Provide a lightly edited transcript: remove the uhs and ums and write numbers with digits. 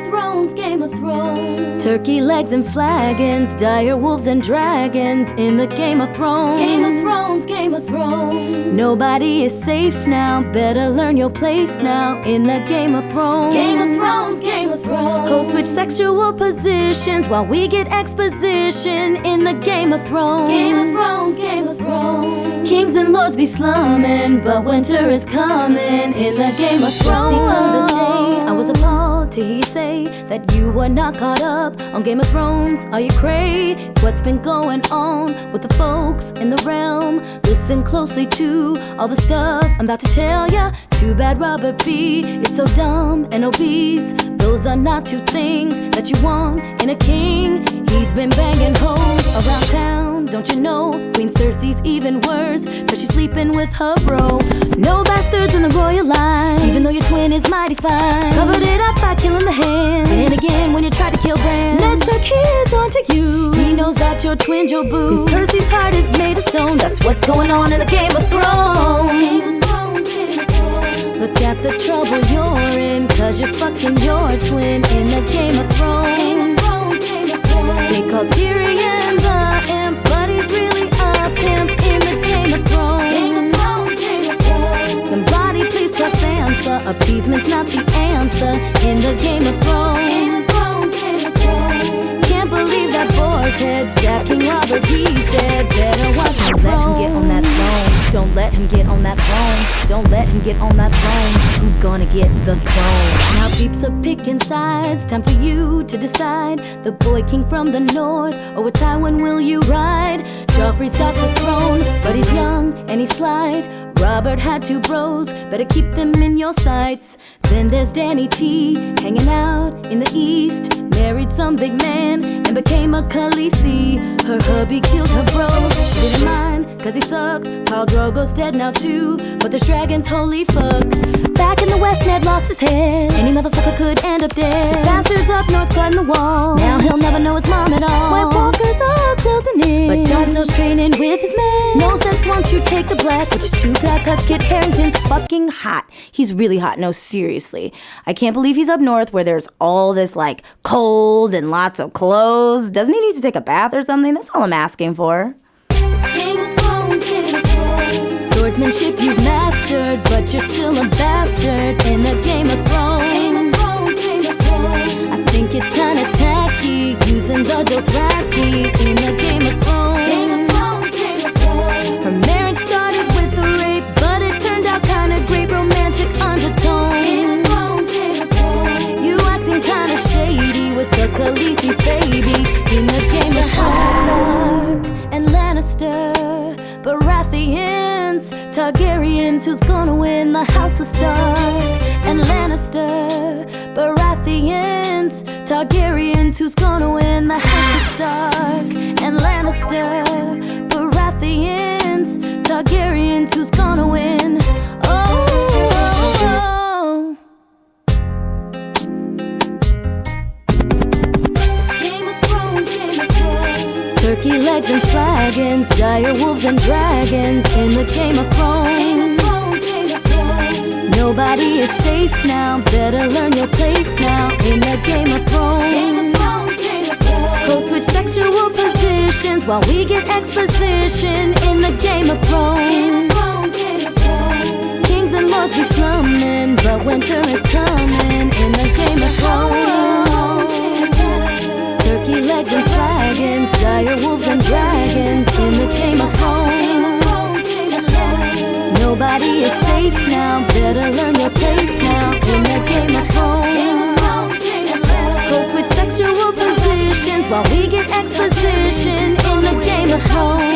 Thrones, Game of Thrones. Turkey legs and flagons, dire wolves and dragons in the Game of Thrones. Game of Thrones, Game of Thrones. Nobody is safe now, better learn your place now in the Game of Thrones. Game of Thrones, Game of Thrones. Hosts switch sexual positions while we get exposition in the Game of Thrones. Game of Thrones, Game of Thrones. Kings and lords be slumming, but winter is coming in the Game of Thrones. Just the other day, I was appalled to hear say that you were not caught up on Game of Thrones. Are you cray? What's been going on with the folks in the realm? Listen closely to all the stuff I'm about to tell ya. Too bad Robert B is so dumb and obese. Those are not two things that you want in a king. He's been banging hoes around town, don't you know? Queen Cersei's even worse, cause she's sleeping with her bro. No bastards in the royal line, even though your twin is mighty fine. Covered it up by killing the hand, and again when you try to kill Bran. Let's turn kids onto you. He knows that your twin's your boo. Queen Cersei's heart is made of stone. That's what's going on in the Game of Thrones. Look at the trouble you're in, cause you're fucking your twin in the Game of Thrones. They call Tyrion the imp, but he's really a pimp in the Game of Thrones. Somebody please tell Sansa, appeasement's not the answer in the Game of Thrones. Can't believe that boar's head stabbed King Robert, he's dead. Better watch him, let him get on that throne. Don't let him get on that throne. Don't let him get on that throne. Who's gonna get the throne? Now peeps are picking sides. Time for you to decide. The boy king from the north, or with Tywin will you ride? Joffrey's got the throne, but he's young and he's slight. Robert had two bros, better keep them in your sights. Then there's Dany T, hanging out in the east. Married some big man and became a Khaleesi. Her hubby killed her bro, she didn't mind, cause he sucked. Khal Drogo's dead now too, but there's dragons, holy fuck. Back in the west, Ned lost his head. Any motherfucker could end up dead. His bastards up north guarding the wall. Now he'll never know his mom at all. White walkers are closing in, but Jon Snow's training with his men. No sense once you take the black, which is too bad cause Kit Harington's fucking hot. He's really hot, no seriously. I can't believe he's up north where there's all this like cold and lots of clothes. Doesn't he need to take a bath or something? That's all I'm asking for. Swordsmanship you've mastered, but you're still a bastard in the Game of Thrones. I think it's kinda tacky using the Dothraki in the Game of Thrones. Her marriage started with a rape, but it turned out kinda great, romantic undertones. You acting kinda shady with the Khaleesi's baby in the Game of Thrones. Stark and Lannister, Baratheons, Targaryens, who's gonna win the House of Stark and Lannister? Baratheons, Targaryens, who's gonna win the House of Stark and Lannister? Baratheons, Targaryens, who's gonna win? Oh, oh, oh. Game of Thrones, Game of Thrones. Turkey legs and flagons, dire wolves and dragons in the Game of Thrones. Nobody is safe now, better learn your place now in the Game of Thrones. Hosts switch sexual positions while we get exposition in the Game of Thrones. Kings and lords be slumming, but winter is coming in the Game of Thrones. Turkey legs and flagons, dire wolves and dragons in the Game of Thrones. Nobody is safe now, better learn your place now in the Game of Thrones. Go switch sexual positions while we get exposition in the Game of Thrones.